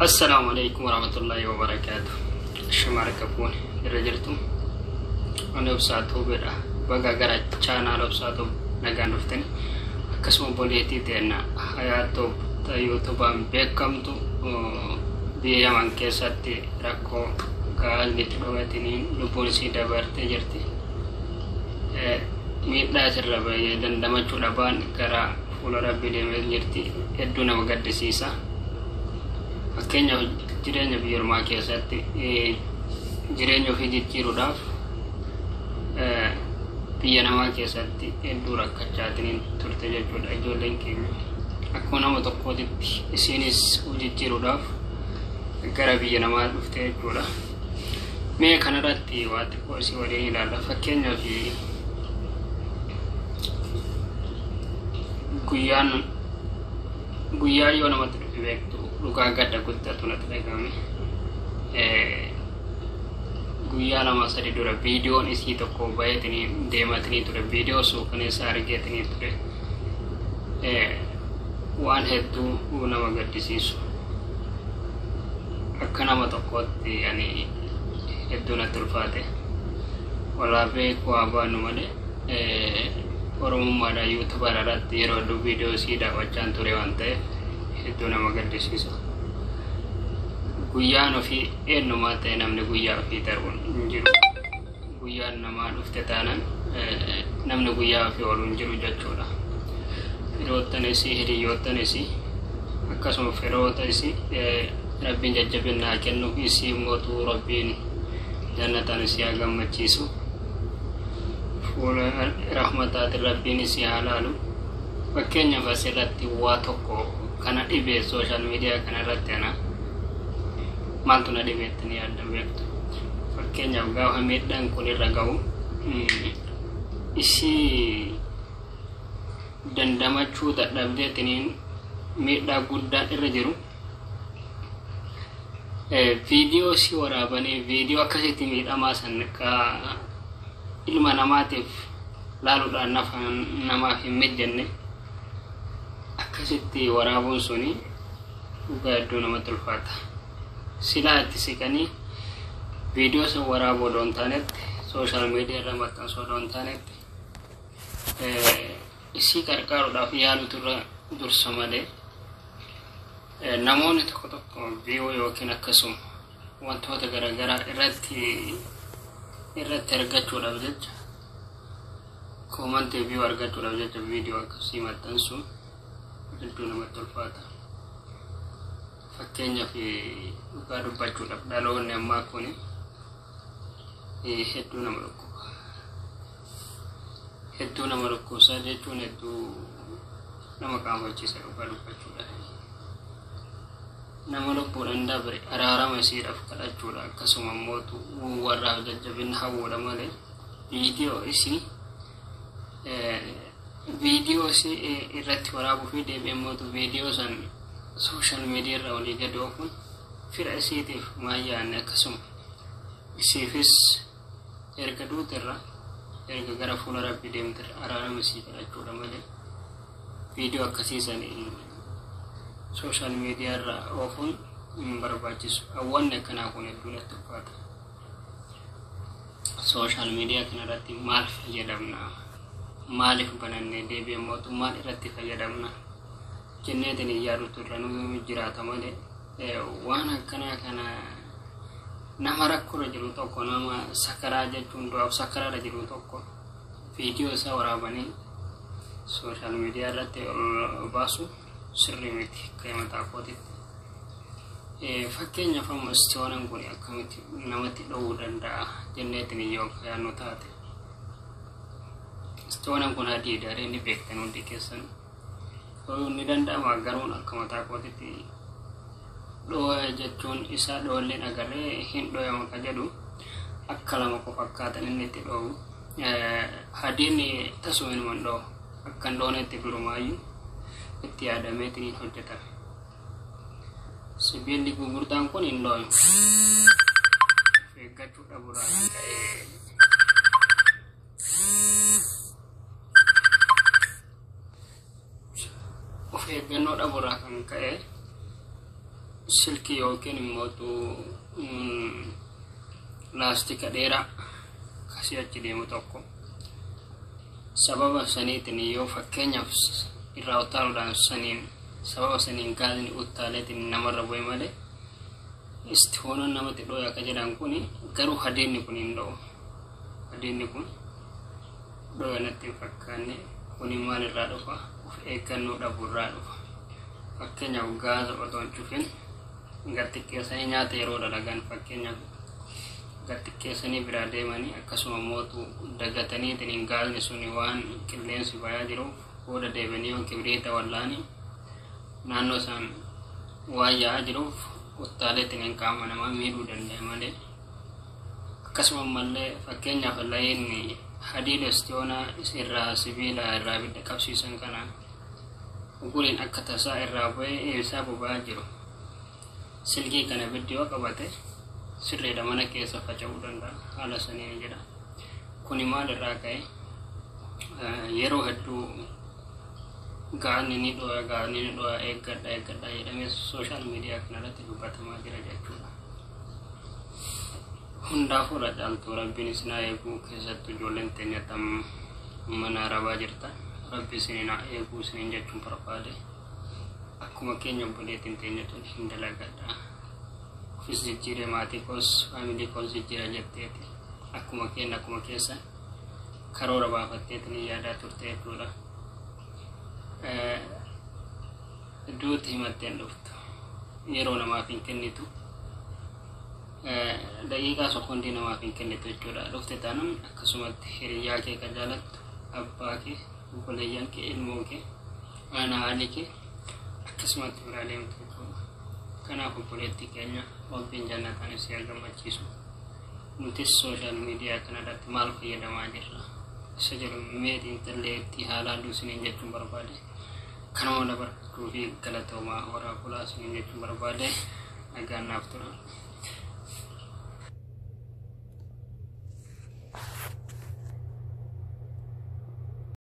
Assalamualaikum warahmatullahi wabarakatuh. Shamarakapuun irra jirtu. Ani obsaatuu beda baga gara channel obsaatuu nagaan dhuftani. Akkasuma boleetii ta'enna hayaatuu YouTube'aan beekamtu biyya Yaman keessatti rakkoo gaalli dhoobatiniin lubbuun isii dabartee jirti. Miidhaa sirra bahee dandamachuu dhabaan gara fuula Rabbii deemee jirti. Hedduu nama gaddisiisa. Fakkeenyaaf jireenya biyya ormaa keessatti jireenya ofii jijjiiruudhaaf biyya namaa keessatti hedduu rakkachaatiin turte jechuudha. Ijoolleen keenya akkuma nama tokkootitti isiinis jijjiiruudhaaf gara biyya namaa dhufte jechuudha. Mee kanarratti waa xiqqoo isii waliin ilaalla. Fakkeenyaaf guyyaa yoo namatti dhufe beektu dhugaa gadda guddatu natti dhagahame. Guyyaa lama sadi dura viidiyoon isii tokko baay'atanii deematanii ture. Viidiyoo suukaneessaa argatanii ture. Waan hedduu nama gaddisiisu. Akka nama tokkootti yani hedduu natti ulfaate. Walaa beeku waa baanu malee Oromummaadhaan YouTube irratti yeroo hedduu viidiyoo isii daawwachaan ture waan ta'eef hedduu nama gaddisiisa. Guyyaan ofii eenyumaa ta'e namni guyyaa ofii darbuun hin jiru. Guyyaan namaa dhufte taanaan namni guyyaa ofii oolu hin jiru jechuudha. Firoottanis hiriyoottanis akkasuma firootas Rabbiin jajjabinaa kennu isii mootuu Rabbiin jannataan isii haa gammachiisu. Fuula rahmataati Rabbiin isii haa laalu. Fakkeenyaaf asirratti waa tokko kana dhibee social media kanarratti ana maaltu na dhibeettanii yaaddan beektu. Fakkeenyaaf gaafa miidhaan kun irra gahu isii dandamachuu dadhabdeetiniin miidhaa guddaan irra jiru. Viidiyoo isii waraabanii viidiyoo akkasitti miidhamaa san ilma namaatiif laaluudhaan namaaf hin mijjanne akkasitti waraabuun suni dhugaa hedduu namatti ulfaata. Silaa itti siqanii viidiyoo san waraabuu odoo hin taanetti sooshaal miidiyaa irra maxxansuu odoo hin taanetti isii qarqaaruudhaaf yaalutu irra dursa malee namoonni tokko tokko viiyoo yookiin akkasuma wantoota garaagaraa irratti argachuudhaaf jecha koomantii viiyoo argachuudhaaf jecha viidiyoo akkasii maxxansuun hedduu namatti ulfaata. Fakkeenyaaf dhugaa dubbachuudhaaf dhaloonni ammaa kun hedduu nama dhukkuba. Hedduu nama dhukkubsaa jechuun hedduu nama qaanfachiisa dhugaa dubbachuudhaaf. Nama lubbuudhaan dabre araarama isiidhaaf kadhachuudha. Akkasuma immoo warraaf jajjabina hawwuudha malee viidiyoo isii irratti waraabuu fi deebi'ee mootu viidiyoo san sooshaal miidiyaa irra olii gadi oofuun fira isiitiif maayyaanne akkasuma isiifis erga duuterra erga gara fuula Rabbii deemterra araarama isii kadhachuudha malee viidiyoo akkasii san sooshaal miidiyaa irra oofuun hin barbaachisu. Awwaanni akkanaa kun hedduu natti ulfaata. Sooshaal miidiyaa kanarratti maal fayyadamna? Maaliif banannee deebi'ee mootummaan irratti fayyadamna jenneetiin yaadutu irra nu jiraata malee waan akkanaa kana nama rakkoorra jiru tokko nama sakaraa jechuun du'aaf sakaraarra jiru tokko viidiyoo isaa waraabanii sooshaal miidiyaa irratti ol baasu sirrii miti akka mataa kootitti. Fakkeenyaaf amma istiyoonan kun akkamitti namatti dhowwuu danda'a jenneetiin yoo yaadnu taate. Istiyoonan kun hadiidha inni beektan hundi keessan. Ni danda'ama garuun akka mataa kootitti dhooya jechuun isaa dhoolleen agarree hin dhooyama ka jedhu akka lama qofa fakkaatan inni itti dhoowwu. Hadiin tasuma inuman dhoowu akkan dhoonetti durumaayyuu itti yaadameetiin hojjetame. Sibiilli gurguddaan kun hin dhooyu. Eeggachuu dhabuudhaan kan ta'e of eeggannoo dhabuudhaan kan ka'e silkii yookiin immoo laastika dheeraa kasii achi deemu tokko sababa saniitiin yoo fakkeenyaaf irraa utaaluudhaan sababa saniin gaazni utaaleetiin namarra bu'e malee istihoonoon namatti dhooya akka jedhan kuni garuu hadeenni kun hin dhoo'u. Hadeenni kun dhooya natti hin fakkaanne kuni maal irraa dhufa? Of eeggannoo dhabuu irraa dhufa. Fakkeenyaaf gaaza otoo hin cufin xiqqeessanii nyaata yeroo dalagan fakkeenyaaf xiqqeessanii biraa deemanii akkasuma mootu dagataniitiin gaazni suni waan qilleensi bayaa jiruuf booda deebanii yoo kibriita wallaanii naannoo isaan waan yaa'aa jiruuf uttaaleetiin qaama namaa miidhuu danda'a malee akkasuma mallee fakkeenyaaf layeenni hadiida istiyoonaa irraa sibiila irraa bidda qabsiisan kana guriin akka tasaa irraa bu'ee isaa boba'aa jiru silkii kana biddi yoo qabate sirriidha mana keessa faca'uu danda'a haala saniin jedha. Kuni maal irraa ka'e yeroo hedduu gaanni ni dhoo'a eeggadha jedhamee sooshaal miidiyaa kanarratti dubbatamaa jira jechuudha. Hundaafuu dhadhaaltuu rabbiin isin haa eeguu keessattuu ijoolleen teenya mana arabaa jirta rabbi isin haa eeguu isiniin jechuun barbaade akkuma keenya obboleettiin teenya tun hin dalagadha. Ofis jijjiiree maatii koos faamilii koos jijjiira jetteeti akkuma keessa karoora baafatteetiin yaadaa turte jechuudha. Duuti himatteen dhuftu yeroo namaaf hin kennitu daqiiqaa sekondii namaaf hin kennitu jechuudha. Dhufte taanaan akkasumatti hiriyyaa kee kan jaalattu abbaa kee obboleeyyan kee ilmoo kee haadha kee akkasumatti biraa deemtu jechuudha. Kanaaf obboleettii keenya rabbiin jannataan isii haa gammachiisu. Nutis sooshaal miidiyaa kanarratti maal fayyadamaa jirra? Isa jedhu meetiin talleetti haalaan isiniin jechuun barbaade. Kanuma dabartuu fi galatoomaa horaa bulaa isiniin jechuun barbaade nagaan naaf tura.